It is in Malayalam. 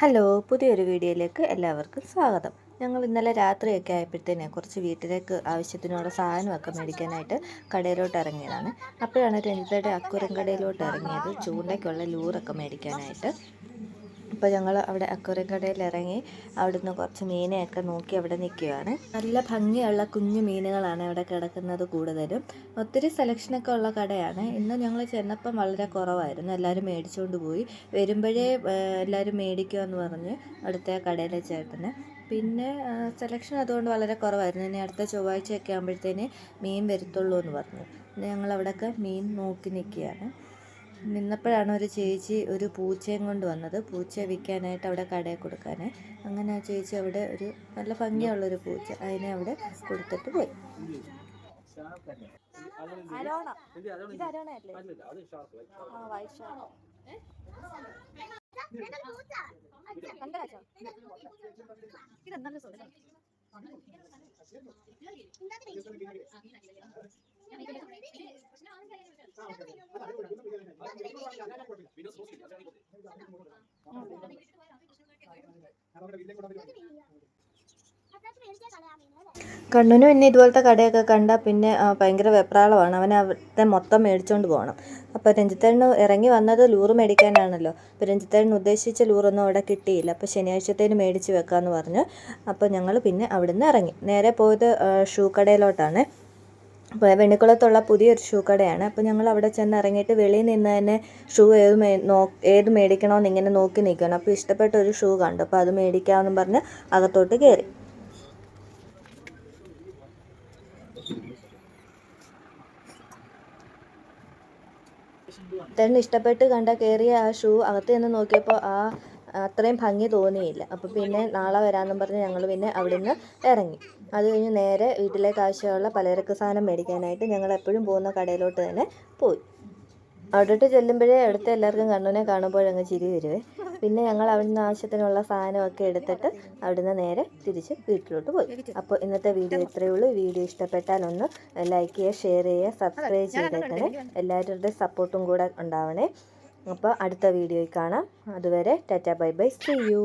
ഹലോ, പുതിയൊരു വീഡിയോയിലേക്ക് എല്ലാവർക്കും സ്വാഗതം. ഞങ്ങൾ ഇന്നലെ രാത്രിയൊക്കെ ആയപ്പോഴത്തേനെ കുറച്ച് വീട്ടിലേക്ക് ആവശ്യത്തിനുള്ള സാധനമൊക്കെ മേടിക്കാനായിട്ട് കടയിലോട്ട് ഇറങ്ങിയതാണ്. അപ്പോഴാണ് രഞ്ജിതയുടെ അക്വറിയം കടയിലോട്ട് ഇറങ്ങിയത് ചൂണ്ടയ്ക്കുള്ള ലൂറൊക്കെ മേടിക്കാനായിട്ട്. അപ്പോൾ ഞങ്ങൾ അവിടെ അക്വറിയം കടയിൽ ഇറങ്ങി അവിടുന്ന് കുറച്ച് മീനെയൊക്കെ നോക്കി അവിടെ നിൽക്കുകയാണ്. നല്ല ഭംഗിയുള്ള കുഞ്ഞു മീനുകളാണ് അവിടെ കിടക്കുന്നത് കൂടുതലും. ഒത്തിരി സെലക്ഷനൊക്കെ ഉള്ള കടയാണ്. ഇന്ന് ഞങ്ങൾ ചെന്നപ്പം വളരെ കുറവായിരുന്നു, എല്ലാവരും മേടിച്ചുകൊണ്ട് പോയി. വരുമ്പോഴേ എല്ലാവരും മേടിക്കുമെന്ന് പറഞ്ഞ് അടുത്ത കടയിലെ ചേട്ടന്. പിന്നെ സെലക്ഷൻ അതുകൊണ്ട് വളരെ കുറവായിരുന്നു. ഇനി അടുത്ത ചൊവ്വാഴ്ചയൊക്കെ ആകുമ്പോഴത്തേന് മീൻ വരത്തുള്ളൂ എന്ന് പറഞ്ഞു. പിന്നെ ഞങ്ങൾ അവിടെയൊക്കെ മീൻ നോക്കി നിൽക്കുകയാണ്. നിന്നപ്പോഴാണ് ഒരു ചേച്ചി ഒരു പൂച്ചയും കൊണ്ട് വന്നത്, പൂച്ചയെ വിൽക്കാനായിട്ട് അവിടെ കടയിൽ കൊടുക്കാൻ. അങ്ങനെ ആ ചേച്ചി അവിടെ ഒരു നല്ല ഭംഗിയുള്ളൊരു പൂച്ച, അതിനെ അവിടെ കൊടുത്തിട്ട് പോയി. കണ്ണുനും പിന്നെ ഇതുപോലത്തെ കടയൊക്കെ കണ്ടാൽ പിന്നെ ഭയങ്കര വെപ്രാളമാണ്. അവൻ അവിടുത്തെ മൊത്തം മേടിച്ചുകൊണ്ട് പോകണം. അപ്പോൾ രഞ്ജിത്തേട്ടന് ഇറങ്ങി വന്നത് ലൂറ് മേടിക്കാനാണല്ലോ. അപ്പോൾ രഞ്ജിത്തേട്ടന് ഉദ്ദേശിച്ച ലൂറൊന്നും അവിടെ കിട്ടിയില്ല. അപ്പോൾ ശനിയാഴ്ചത്തേന് മേടിച്ച് വെക്കാമെന്ന് പറഞ്ഞു. അപ്പോൾ ഞങ്ങൾ പിന്നെ അവിടുന്ന് ഇറങ്ങി നേരെ പോയത് ഷൂ കടയിലോട്ടാണ്. അപ്പോൾ വെണ്ണിക്കുളത്തുള്ള പുതിയൊരു ഷൂ കടയാണ്. അപ്പോൾ ഞങ്ങൾ അവിടെ ചെന്ന് ഇറങ്ങിയിട്ട് വെളിയിൽ നിന്ന് തന്നെ ഷൂ ഏത് മേടിക്കണമെന്ന് ഇങ്ങനെ നോക്കി നിൽക്കണം. അപ്പോൾ ഇഷ്ടപ്പെട്ട ഒരു ഷൂ കണ്ടു. അപ്പോൾ അത് മേടിക്കാമെന്ന് പറഞ്ഞ് അകത്തോട്ട് കയറി. തന്നെ ഇഷ്ടപ്പെട്ട് കയറിയ ആ ഷൂ അകത്ത് നിന്ന് നോക്കിയപ്പോൾ അത്രയും ഭംഗി തോന്നിയില്ല. അപ്പോൾ പിന്നെ നാളെ വരാമെന്നും പറഞ്ഞ് ഞങ്ങൾ പിന്നെ അവിടുന്ന് ഇറങ്ങി. അത് കഴിഞ്ഞ് നേരെ വീട്ടിലേക്ക് ആവശ്യമുള്ള പലചരക്ക് സാധനം മേടിക്കാനായിട്ട് ഞങ്ങൾ എപ്പോഴും പോകുന്ന കടയിലോട്ട് തന്നെ പോയി. അവിടോട്ട് ചെല്ലുമ്പോഴേ അടുത്ത എല്ലാവർക്കും കണ്ണുനെ കാണുമ്പോഴങ്ങ് ചിരി വരുവേ. പിന്നെ ഞങ്ങൾ അവിടുന്ന് ആവശ്യത്തിനുള്ള സാധനമൊക്കെ എടുത്തിട്ട് അവിടുന്ന് നേരെ തിരിച്ച് വീട്ടിലോട്ട് പോയി. അപ്പോൾ ഇന്നത്തെ വീഡിയോ ഇത്രയേ ഉള്ളൂ. വീഡിയോ ഇഷ്ടപ്പെട്ടാൽ ഒന്ന് ലൈക്ക് ചെയ്യുക, ഷെയർ ചെയ്യുക, സബ്സ്ക്രൈബ് ചെയ്തേക്കണേ. എല്ലാവരുടെ സപ്പോർട്ടും കൂടെ ഉണ്ടാവണേ. അപ്പോൾ അടുത്ത വീഡിയോയിൽ കാണാം. അതുവരെ tata bye bye, see U.